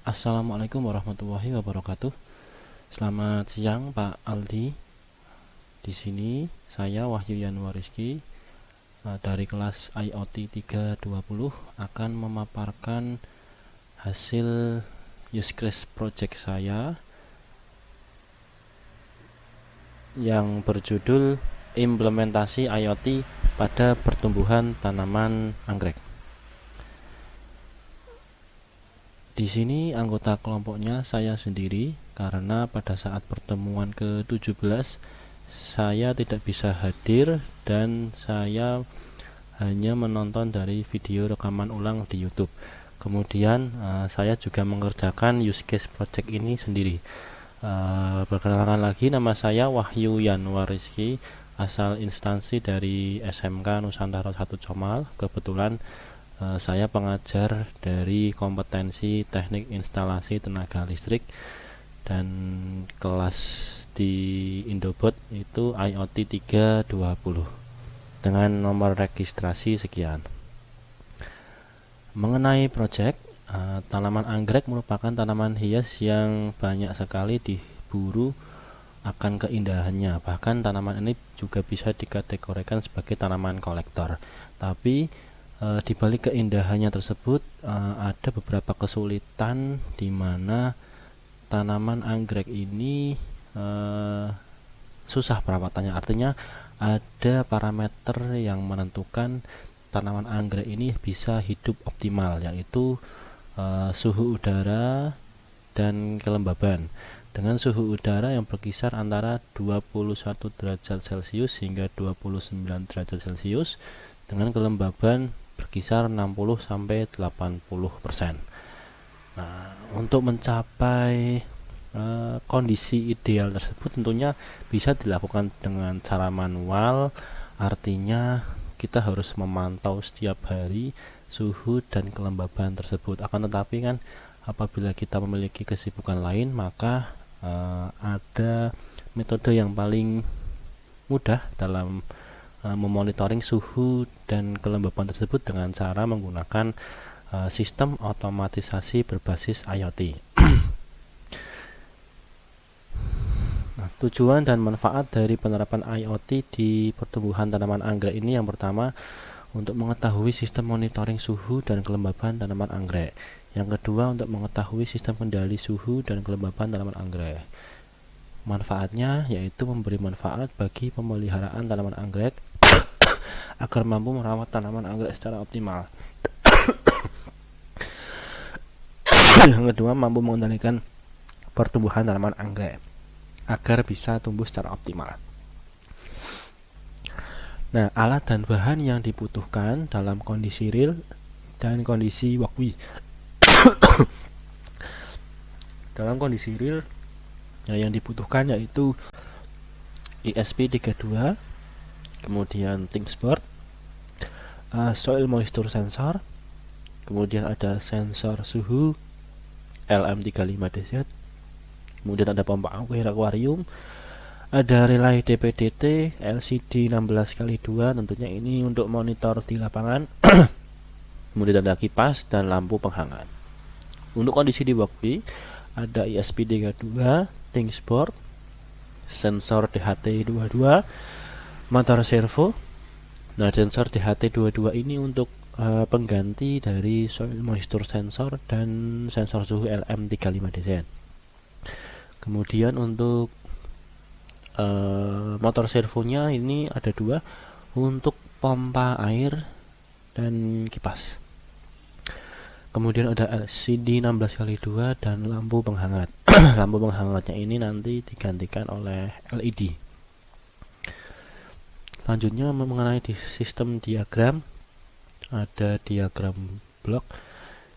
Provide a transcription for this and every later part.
Assalamualaikum warahmatullahi wabarakatuh. Selamat siang Pak Aldi. Di sini saya Wahyu Yanwariski dari kelas IoT 320 akan memaparkan hasil use case project saya yang berjudul implementasi IoT pada pertumbuhan tanaman anggrek. Di sini anggota kelompoknya saya sendiri karena pada saat pertemuan ke-17 saya tidak bisa hadir dan saya hanya menonton dari video rekaman ulang di YouTube. Kemudian saya juga mengerjakan use case project ini sendiri. Perkenalkan lagi, nama saya Wahyu Yanwariski, asal instansi dari SMK Nusantara 1 Comal. Kebetulan saya pengajar dari kompetensi teknik instalasi tenaga listrik dan kelas di Indobot itu IoT 320 dengan nomor registrasi sekian. Mengenai project, tanaman anggrek merupakan tanaman hias yang banyak sekali diburu akan keindahannya. Bahkan tanaman ini juga bisa dikategorikan sebagai tanaman kolektor. Tapi di balik keindahannya tersebut ada beberapa kesulitan di mana tanaman anggrek ini susah perawatannya. Artinya ada parameter yang menentukan tanaman anggrek ini bisa hidup optimal, yaitu suhu udara dan kelembaban. Dengan suhu udara yang berkisar antara 21 derajat Celcius hingga 29 derajat Celcius, dengan kelembaban berkisar 60-80%. Nah, untuk mencapai kondisi ideal tersebut tentunya bisa dilakukan dengan cara manual. Artinya kita harus memantau setiap hari suhu dan kelembaban tersebut. Akan tetapi kan apabila kita memiliki kesibukan lain, maka ada metode yang paling mudah dalam memonitoring suhu dan kelembaban tersebut dengan cara menggunakan sistem otomatisasi berbasis IoT. Nah, tujuan dan manfaat dari penerapan IoT di pertumbuhan tanaman anggrek ini, yang pertama, untuk mengetahui sistem monitoring suhu dan kelembaban tanaman anggrek. Yang kedua, untuk mengetahui sistem kendali suhu dan kelembaban tanaman anggrek. Manfaatnya yaitu memberi manfaat bagi pemeliharaan tanaman anggrek agar mampu merawat tanaman anggrek secara optimal. Yang kedua, mampu mengendalikan pertumbuhan tanaman anggrek agar bisa tumbuh secara optimal. Nah, alat dan bahan yang dibutuhkan dalam kondisi real dan kondisi wakwi. Dalam kondisi real, yang dibutuhkan yaitu ESP32, kemudian ThinkSpot, soil moisture sensor, kemudian ada sensor suhu LM35DZ, kemudian ada pompa air akuarium, ada relay DPDT LCD 16x2, tentunya ini untuk monitor di lapangan. Kemudian ada kipas dan lampu penghangat. Untuk kondisi di wakwi, ada ESP32, ThinkSpot, sensor DHT22, motor servo. Nah, sensor DHT22 ini untuk pengganti dari soil moisture sensor dan sensor suhu LM35DZ. Kemudian untuk motor servonya ini ada dua, untuk pompa air dan kipas. Kemudian ada LCD 16x2 dan lampu penghangat. Lampu penghangatnya ini nanti digantikan oleh LED. Selanjutnya mengenai di sistem diagram, ada diagram blok,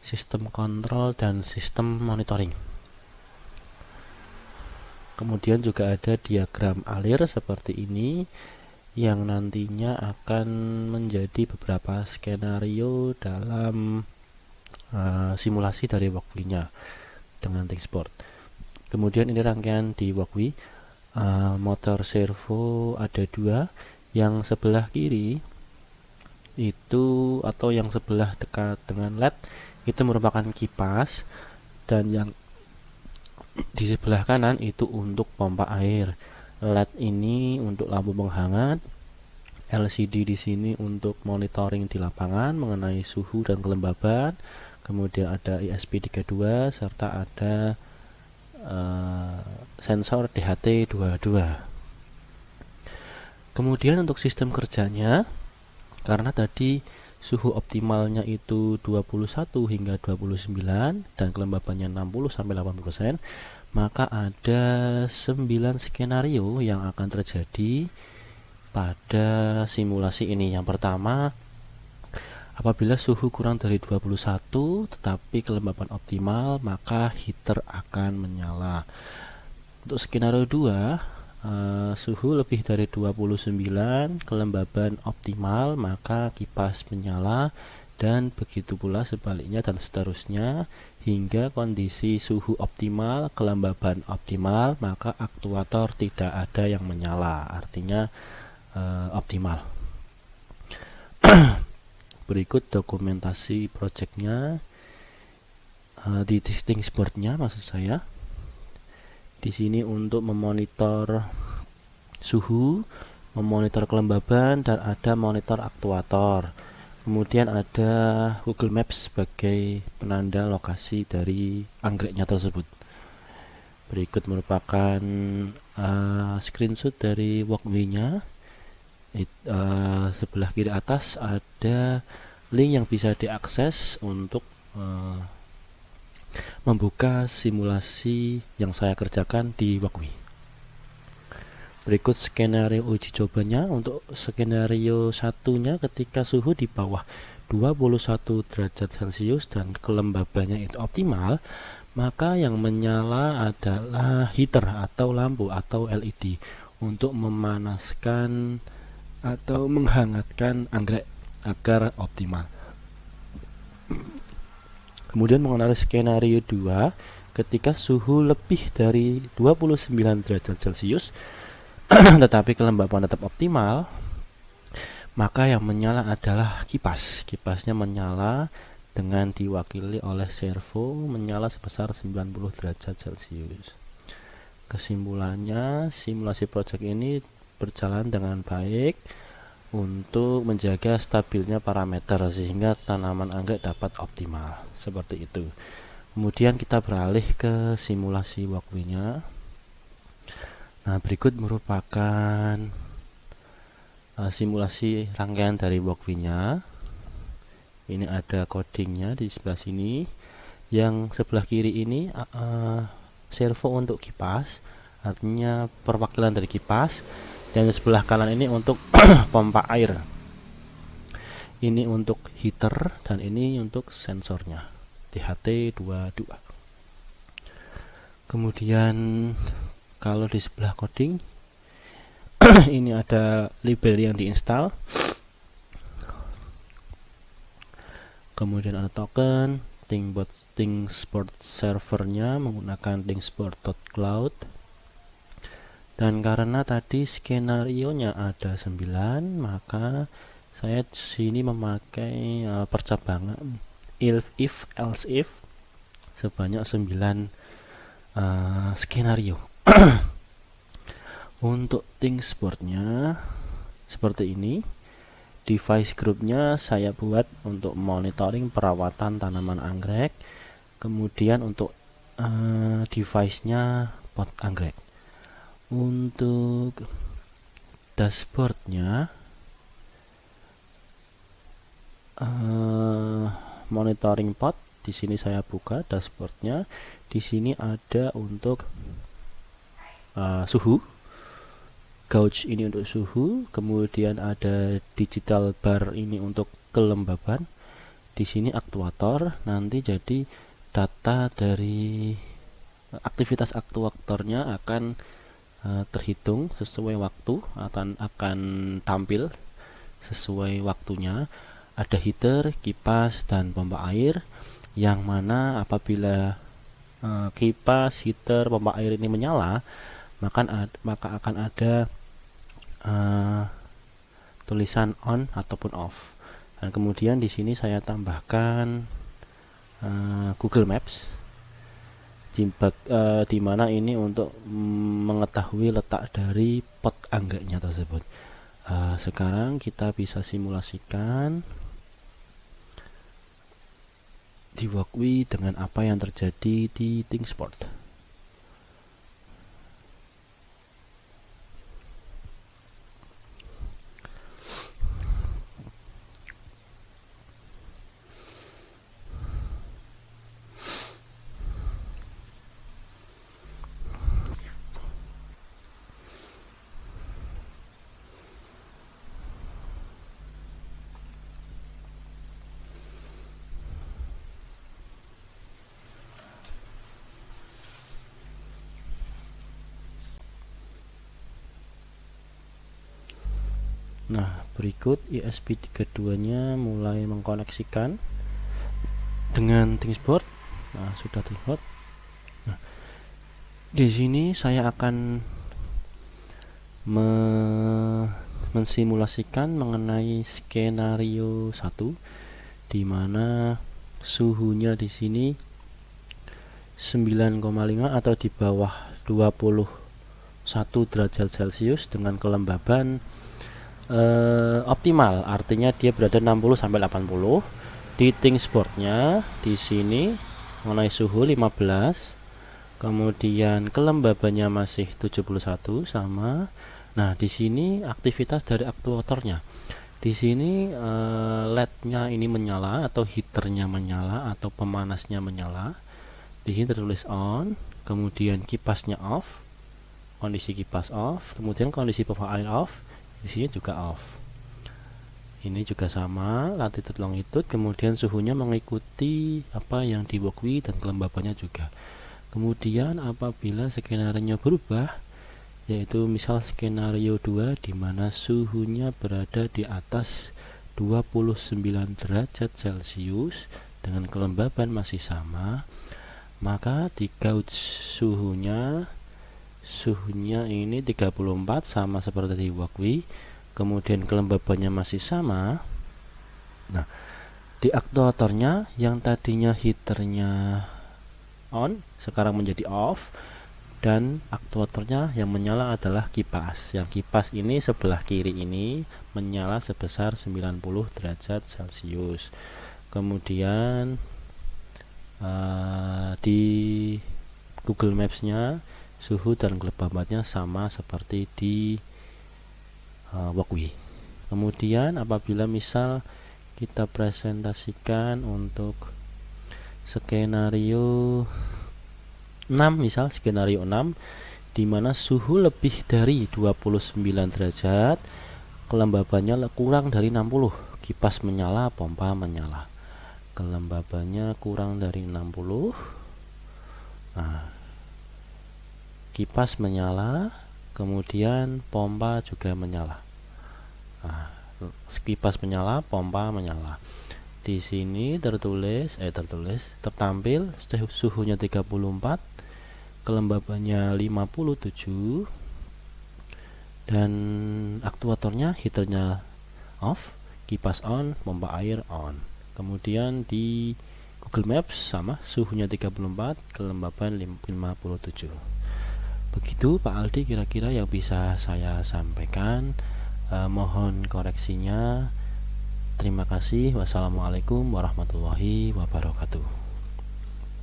sistem kontrol, dan sistem monitoring. Kemudian juga ada diagram alir seperti ini yang nantinya akan menjadi beberapa skenario dalam simulasi dari wakwinya dengan ThinkSpot. Kemudian ini rangkaian di wakwi. Motor servo ada dua, yang sebelah kiri itu atau yang sebelah dekat dengan LED itu merupakan kipas, dan yang di sebelah kanan itu untuk pompa air. LED ini untuk lampu penghangat, LCD di sini untuk monitoring di lapangan mengenai suhu dan kelembaban. Kemudian ada ESP32 serta ada sensor DHT22. Kemudian untuk sistem kerjanya, karena tadi suhu optimalnya itu 21 hingga 29 dan kelembabannya 60 sampai 80%, maka ada 9 skenario yang akan terjadi pada simulasi ini. Yang pertama, apabila suhu kurang dari 21 tetapi kelembaban optimal, maka heater akan menyala. Untuk skenario 2, suhu lebih dari 29, kelembaban optimal, maka kipas menyala, dan begitu pula sebaliknya dan seterusnya hingga kondisi suhu optimal, kelembaban optimal, maka aktuator tidak ada yang menyala, artinya optimal. Berikut dokumentasi projectnya di dashboardnya, maksud saya. Di sini untuk memonitor suhu, memonitor kelembaban, dan ada monitor aktuator. Kemudian ada Google Maps sebagai penanda lokasi dari anggreknya tersebut. Berikut merupakan screenshot dari walkway-nya. Sebelah kiri atas ada link yang bisa diakses untuk membuka simulasi yang saya kerjakan di walkway. Berikut skenario uji cobanya. Untuk skenario satunya, ketika suhu di bawah 21 derajat Celcius dan kelembabannya itu optimal, maka yang menyala adalah heater atau lampu atau LED untuk memanaskan atau menghangatkan anggrek agar optimal. Kemudian mengenai skenario 2, ketika suhu lebih dari 29 derajat Celcius tetapi kelembaban tetap optimal, maka yang menyala adalah kipas. Kipasnya menyala dengan diwakili oleh servo, menyala sebesar 90 derajat Celcius. Kesimpulannya, simulasi project ini berjalan dengan baik untuk menjaga stabilnya parameter sehingga tanaman anggrek dapat optimal, seperti itu. Kemudian kita beralih ke simulasi walkway-nya. Nah, berikut merupakan simulasi rangkaian dari walkway-nya. Ini ada codingnya di sebelah sini. Yang sebelah kiri ini servo untuk kipas, artinya perwakilan dari kipas. Dan sebelah kanan ini untuk pompa air. Ini untuk heater dan ini untuk sensornya DHT22. Kemudian kalau di sebelah coding ini ada label yang diinstal. Kemudian ada token, ThinkSport servernya menggunakan thinksport.cloud. Dan karena tadi skenario-nya ada 9, maka saya sini memakai percabangan if else if sebanyak 9 skenario. Untuk ThinkSport-nya seperti ini. Device groupnya saya buat untuk monitoring perawatan tanaman anggrek. Kemudian untuk device-nya pot anggrek. Untuk dashboardnya monitoring pot, di sini saya buka dashboardnya. Di sini ada untuk suhu, gauge ini untuk suhu, kemudian ada digital bar ini untuk kelembaban. Di sini aktuator, nanti jadi data dari aktivitas aktuatornya akan terhitung sesuai waktu, akan tampil sesuai waktunya. Ada heater, kipas, dan pompa air, yang mana apabila kipas, heater, pompa air ini menyala, maka akan ada tulisan on ataupun off. Dan kemudian di sini saya tambahkan Google Maps di mana ini untuk mengetahui letak dari pot anggreknya tersebut. Sekarang kita bisa simulasikan di Walkway dengan apa yang terjadi di ThinkSport. Nah, berikut ESP32 nya mulai mengkoneksikan dengan ThinkSport. Nah, sudah ThinkSport. Nah, di sini saya akan mensimulasikan mengenai skenario 1, di mana suhunya di sini 9,5 atau di bawah 21 derajat Celcius dengan kelembaban optimal, artinya dia berada 60 sampai 80. Di ThinkSport-nya di sini mengenai suhu 15, kemudian kelembabannya masih 71 sama. Nah, di sini aktivitas dari aktuatornya. Di sini LED-nya ini menyala atau heaternya menyala atau pemanasnya menyala. Di sini tertulis on, kemudian kipasnya off, kondisi kipas off, kemudian kondisi pompa air off. Di sini juga off. Ini juga sama, latitude longitude, kemudian suhunya mengikuti apa yang di Walkway dan kelembabannya juga. Kemudian apabila skenario berubah, yaitu misal skenario 2 di mana suhunya berada di atas 29 derajat Celcius dengan kelembaban masih sama, maka di gauge suhunya ini 34 sama seperti di Walkway, kemudian kelembabannya masih sama. Nah, di aktuatornya yang tadinya heaternya on sekarang menjadi off, dan aktuatornya yang menyala adalah kipas. Yang kipas ini sebelah kiri ini menyala sebesar 90 derajat Celcius. Kemudian di Google Maps-nya suhu dan kelembabannya sama seperti di Walkway. Kemudian apabila misal kita presentasikan untuk skenario 6, misal skenario 6 di mana suhu lebih dari 29 derajat, kelembabannya kurang dari 60, kipas menyala, pompa menyala. Kelembabannya kurang dari 60. Nah, kipas menyala, kemudian pompa juga menyala. Nah, kipas menyala, pompa menyala. Di sini tertampil suhunya 34, kelembabannya 57, dan aktuatornya heaternya off, kipas on, pompa air on. Kemudian di Google Maps sama, suhunya 34, kelembaban 57. Begitu Pak Aldi kira-kira yang bisa saya sampaikan. Mohon koreksinya. Terima kasih. Wassalamualaikum warahmatullahi wabarakatuh.